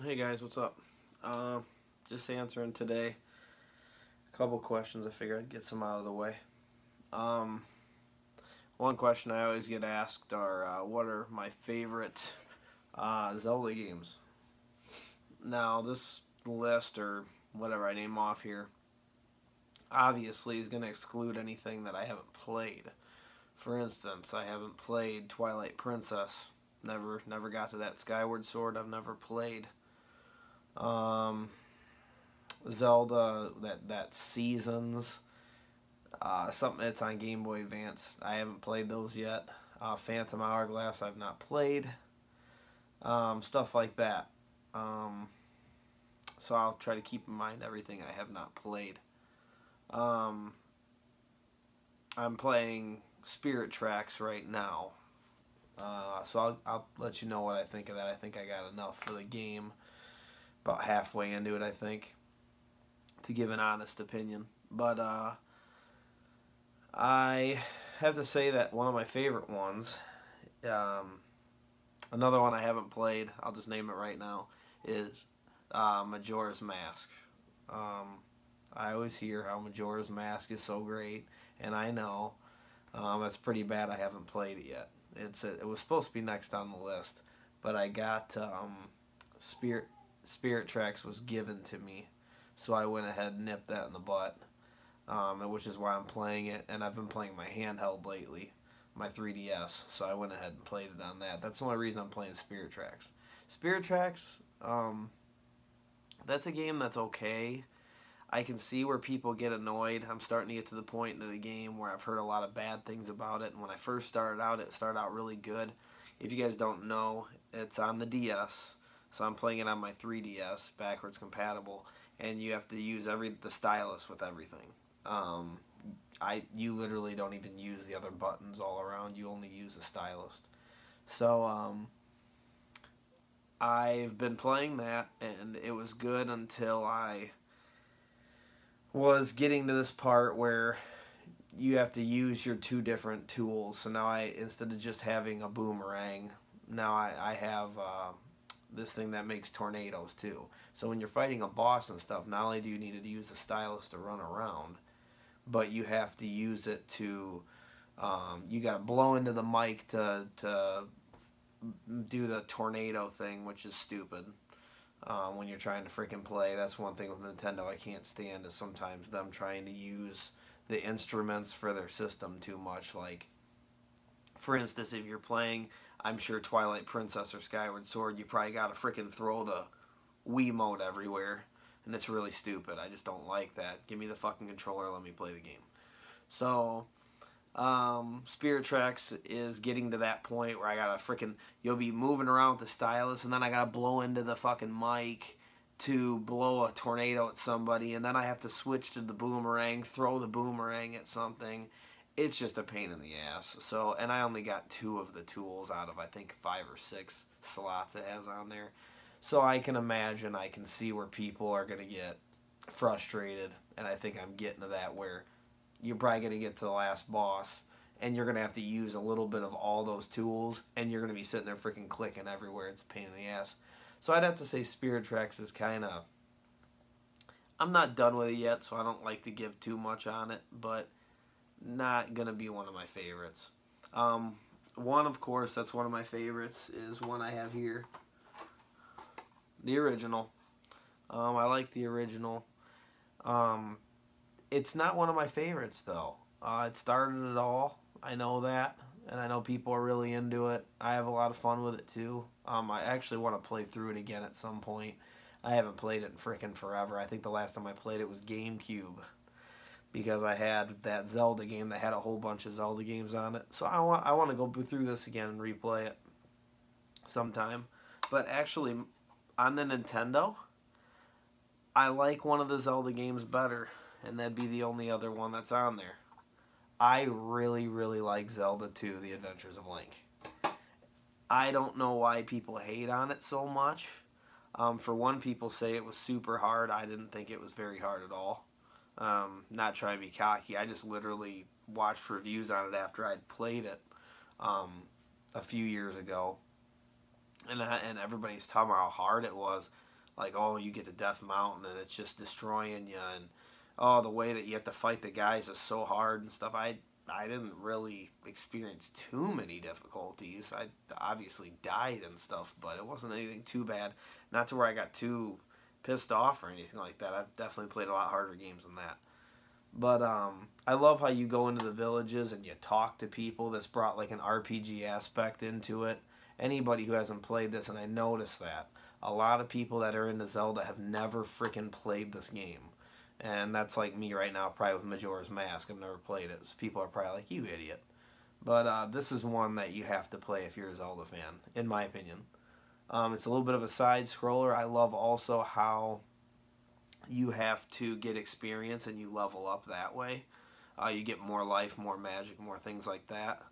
Hey guys, what's up? Just answering today a couple questions. I figured I'd get some out of the way. Um, One question I always get asked are what are my favorite Zelda games? Now, this list or whatever I name off here obviously is going to exclude anything that I haven't played. For instance, I haven't played Twilight Princess. Never got to that Skyward Sword. I've never played. Zelda, that Seasons, something that's on Game Boy Advance. I haven't played those yet. Phantom Hourglass I've not played. Stuff like that. So I'll try to keep in mind everything I have not played. I'm playing Spirit Tracks right now. So I'll let you know what I think of that. I think I got enough for the game. About halfway into it, I think, to give an honest opinion. But I have to say that one of my favorite ones, another one I haven't played, I'll just name it right now, is Majora's Mask. I always hear how Majora's Mask is so great, and I know it's pretty bad I haven't played it yet. It was supposed to be next on the list, but I got Spirit Tracks was given to me, so I went ahead and nipped that in the butt, which is why I'm playing it, and I've been playing my handheld lately, my 3DS, so I went ahead and played it on that. That's the only reason I'm playing Spirit Tracks. Spirit Tracks, that's a game that's okay. I can see where people get annoyed. I'm starting to get to the point in the game where I've heard a lot of bad things about it, and when I first started out, it started out really good. If you guys don't know, it's on the DS. So I'm playing it on my 3DS, backwards compatible, and you have to use the stylus with everything. You literally don't even use the other buttons all around. You only use the stylus. So I've been playing that, and it was good until I was getting to this part where you have to use your two different tools. So now instead of just having a boomerang, now I have this thing that makes tornadoes too. So when you're fighting a boss and stuff, not only do you need to use the stylus to run around, but you have to use it to, you got to blow into the mic to do the tornado thing, which is stupid. When you're trying to freaking play, that's one thing with Nintendo I can't stand, is sometimes them trying to use the instruments for their system too much. Like, for instance, if you're playing, I'm sure, Twilight Princess or Skyward Sword, you probably gotta freaking throw the Wiimote everywhere, and it's really stupid. I just don't like that. Give me the fucking controller, let me play the game. So, Spirit Tracks is getting to that point where I gotta freaking, you'll be moving around with the stylus, and then I gotta blow into the fucking mic to blow a tornado at somebody, and then I have to switch to the boomerang, throw the boomerang at something. It's just a pain in the ass. So, and I only got 2 of the tools out of, I think, 5 or 6 slots it has on there. So I can imagine, I can see where people are going to get frustrated, and I think I'm getting to that where you're probably going to get to the last boss, and you're going to have to use a little bit of all those tools, and you're going to be sitting there freaking clicking everywhere. It's a pain in the ass. So I'd have to say Spirit Tracks is kind of, I'm not done with it yet, so I don't like to give too much on it, but not going to be one of my favorites. One, of course, that's one of my favorites, is one I have here. The original. I like the original. It's not one of my favorites, though. It started it all. I know that. And I know people are really into it. I have a lot of fun with it, too. I actually want to play through it again at some point. I haven't played it in frickin' forever. I think the last time I played it was GameCube, because I had that Zelda game that had a whole bunch of Zelda games on it. So I want to go through this again and replay it sometime. But actually, on the Nintendo, I like one of the Zelda games better, and that'd be the only other one that's on there. I really, really like Zelda 2, The Adventures of Link. I don't know why people hate on it so much. For one, people say it was super hard. I didn't think it was very hard at all. Not trying to be cocky. I just literally watched reviews on it after I'd played it a few years ago. And everybody's talking about how hard it was. Like, oh, you get to Death Mountain and it's just destroying you, and oh, the way that you have to fight the guys is so hard and stuff. I didn't really experience too many difficulties. I obviously died and stuff, but it wasn't anything too bad. Not to where I got too pissed off or anything like that. I've definitely played a lot harder games than that. But I love how you go into the villages and you talk to people. This brought like an RPG aspect into it. Anybody who hasn't played this, and I noticed that a lot of people that are into Zelda have never freaking played this game. And that's like me right now, probably with Majora's Mask. I've never played it. So people are probably like, you idiot. But this is one that you have to play if you're a Zelda fan, in my opinion. It's a little bit of a side scroller. I love also how you have to get experience and you level up that way. You get more life, more magic, more things like that.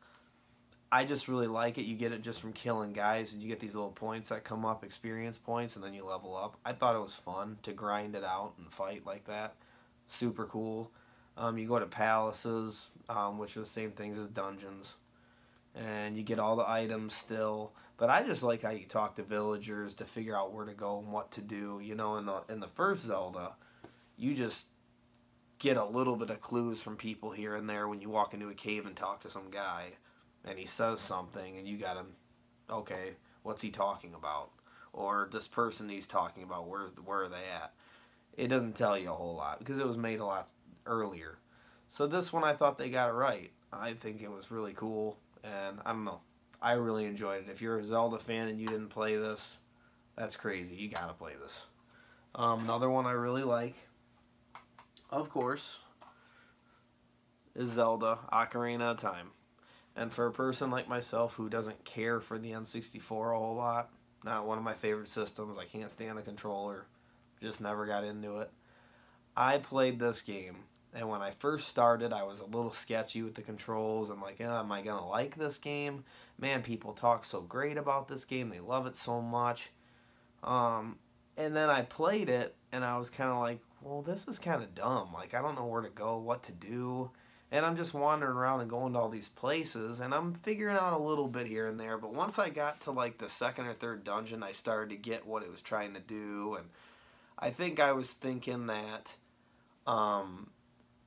I just really like it. You get it just from killing guys, and you get these little points that come up, experience points, and then you level up. I thought it was fun to grind it out and fight like that. Super cool. You go to palaces, which are the same things as dungeons, and you get all the items still. But I just like how you talk to villagers to figure out where to go and what to do. You know, in the first Zelda, you just get a little bit of clues from people here and there when you walk into a cave and talk to some guy and he says something and you got him, okay, what's he talking about? Or this person he's talking about, where are they at? It doesn't tell you a whole lot because it was made a lot earlier. So this one I thought they got it right. I think it was really cool, and I don't know. I really enjoyed it. If you're a Zelda fan and you didn't play this, that's crazy. You gotta play this. Another one I really like, of course, is Zelda Ocarina of Time. And for a person like myself who doesn't care for the N64 a whole lot, not one of my favorite systems, I can't stand the controller, just never got into it. I played this game, and when I first started, I was a little sketchy with the controls. I'm like, am I going to like this game? Man, people talk so great about this game. They love it so much. And then I played it, and I was kind of like, well, this is kind of dumb. Like, I don't know where to go, what to do. And I'm just wandering around and going to all these places, and I'm figuring out a little bit here and there. But once I got to, like, the second or third dungeon, I started to get what it was trying to do. And I think I was thinking that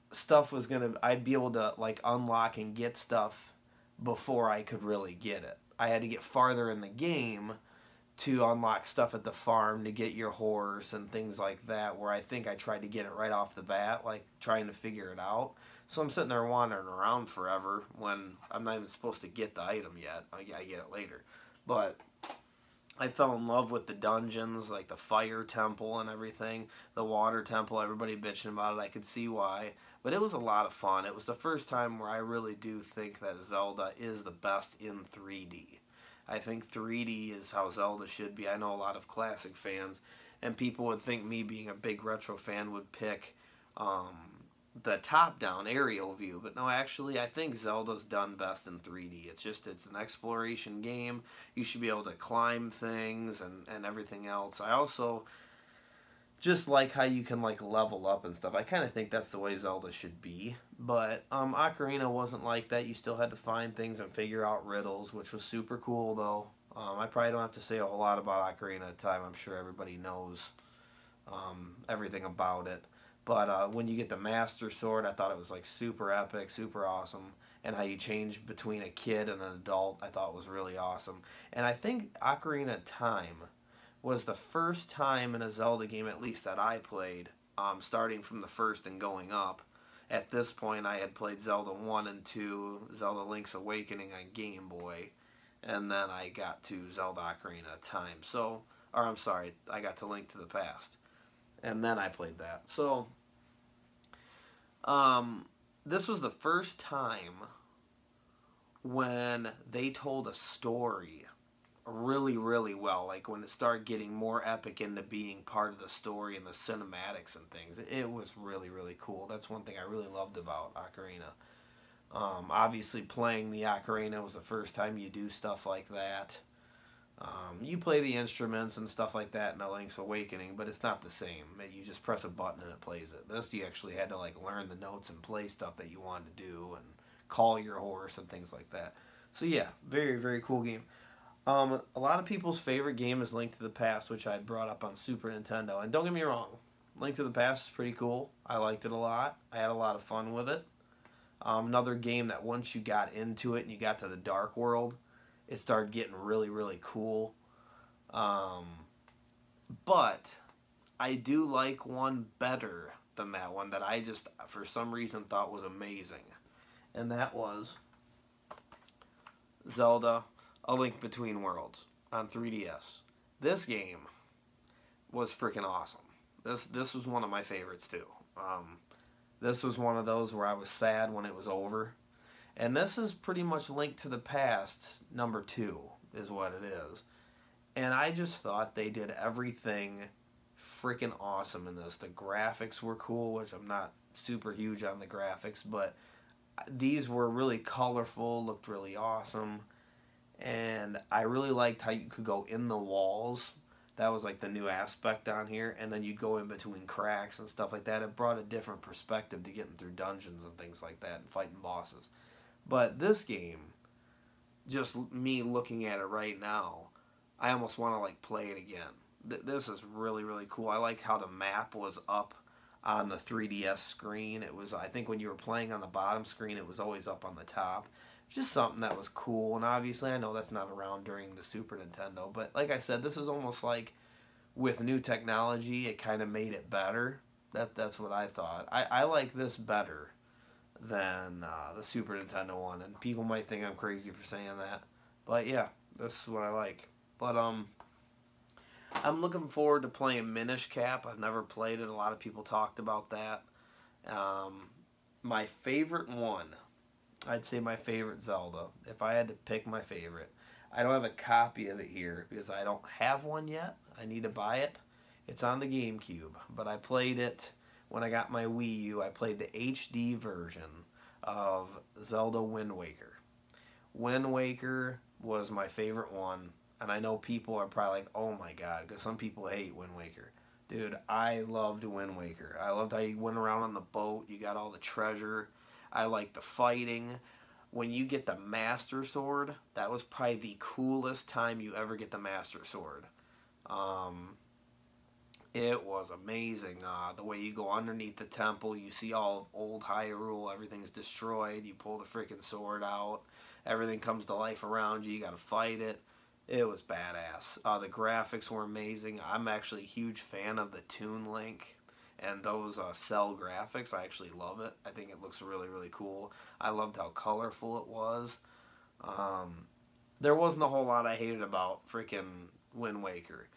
stuff was going to... I'd be able to, like, unlock and get stuff before I could really get it. I had to get farther in the game to unlock stuff at the farm to get your horse and things like that, where I think I tried to get it right off the bat, like trying to figure it out. So I'm sitting there wandering around forever when I'm not even supposed to get the item yet. I get it later. But I fell in love with the dungeons, like the fire temple and everything. The water temple, everybody bitching about it. I could see why. But it was a lot of fun. It was the first time where I really do think that Zelda is the best in 3D. I think 3D is how Zelda should be. I know a lot of classic fans, and people would think me being a big retro fan would pick the top-down aerial view. But no, actually, I think Zelda's done best in 3D. It's an exploration game. You should be able to climb things and everything else. I also just like how you can like level up and stuff. I kind of think that's the way Zelda should be. But Ocarina wasn't like that. You still had to find things and figure out riddles, which was super cool though. I probably don't have to say a whole lot about Ocarina of Time. I'm sure everybody knows everything about it. But when you get the Master Sword, I thought it was like super epic, super awesome. And how you change between a kid and an adult, I thought was really awesome. And I think Ocarina of Time was the first time in a Zelda game, at least that I played, starting from the first and going up. At this point, I had played Zelda 1 and 2, Zelda Link's Awakening on Game Boy, and then I got to Zelda Ocarina of Time. So, or I'm sorry, I got to Link to the Past. And then I played that. So, this was the first time when they told a story really, really well. Like when it started getting more epic into being part of the story and the cinematics and things. It was really, really cool. That's one thing I really loved about Ocarina. Obviously playing the Ocarina was the first time you do stuff like that. You play the instruments and stuff like that in A Link's Awakening, but it's not the same. You just press a button and it plays it. This you actually had to like learn the notes and play stuff that you wanted to do and call your horse and things like that. So yeah, very, very cool game. A lot of people's favorite game is Link to the Past, which I brought up on Super Nintendo. And don't get me wrong, Link to the Past is pretty cool. I liked it a lot. I had a lot of fun with it. Another game that once you got into it and you got to the Dark World, it started getting really, really cool. Um, but I do like one better than that one that I just, for some reason, thought was amazing. And that was Zelda A Link Between Worlds on 3DS. This game was freaking awesome. This was one of my favorites too. This was one of those where I was sad when it was over. And this is pretty much Link to the Past #2 is what it is. And I just thought they did everything freaking awesome in this. The graphics were cool, which I'm not super huge on the graphics, but these were really colorful, looked really awesome. And I really liked how you could go in the walls. That was like the new aspect on here. And then you'd go in between cracks and stuff like that. It brought a different perspective to getting through dungeons and things like that and fighting bosses. But this game, just me looking at it right now, I almost want to like play it again. This is really, really cool. I like how the map was up on the 3DS screen. It was, I think when you were playing on the bottom screen, it was always up on the top. Just something that was cool. And obviously I know that's not around during the Super Nintendo, but like I said, this is almost like with new technology, it kind of made it better. That's what I thought. I like this better than the Super Nintendo one, and people might think I'm crazy for saying that, but yeah, this is what I like. But I'm looking forward to playing Minish Cap. I've never played it. A lot of people talked about that. My favorite one, I'd say my favorite Zelda, if I had to pick my favorite. I don't have a copy of it here because I don't have one yet. I need to buy it. It's on the GameCube, but I played it when I got my Wii U. I played the HD version of Zelda Wind Waker. Wind Waker was my favorite one, and I know people are probably like, oh my god, because some people hate Wind Waker. Dude, I loved Wind Waker. I loved how you went around on the boat, you got all the treasure. I liked the fighting. When you get the Master Sword, that was probably the coolest time you ever get the Master Sword. It was amazing. The way you go underneath the temple, you see all of old Hyrule, everything's destroyed, you pull the freaking sword out, everything comes to life around you, you gotta fight it. It was badass. The graphics were amazing. I'm actually a huge fan of the Toon Link and those cell graphics. I actually love it. I think it looks really, really cool. I loved how colorful it was. There wasn't a whole lot I hated about freaking Wind Waker.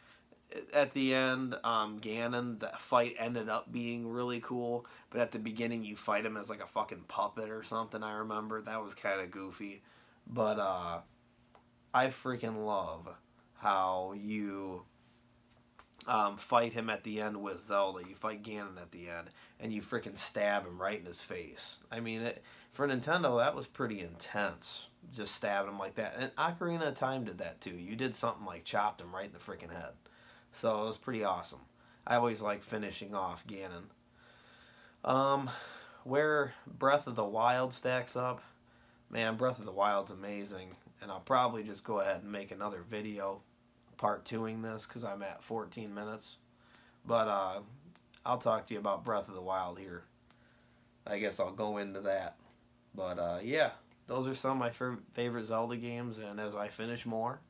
At the end, Ganon, the fight ended up being really cool, but at the beginning you fight him as like a fucking puppet or something, I remember. That was kind of goofy. But I freaking love how you fight him at the end with Zelda. You fight Ganon at the end, and you freaking stab him right in his face. I mean, for Nintendo, that was pretty intense, just stabbing him like that. And Ocarina of Time did that too. You did something like chopped him right in the freaking head. So it was pretty awesome. I always like finishing off Ganon. Where Breath of the Wild stacks up, man, Breath of the Wild's amazing. And I'll probably just go ahead and make another video part 2ing this because I'm at 14 minutes. But I'll talk to you about Breath of the Wild here. I guess I'll go into that. But yeah, those are some of my favorite Zelda games, and as I finish more,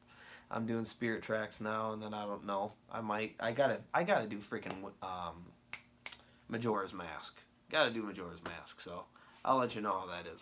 I'm doing Spirit Tracks now, and then I don't know. I gotta do freaking Majora's Mask. Gotta do Majora's Mask, so I'll let you know how that is.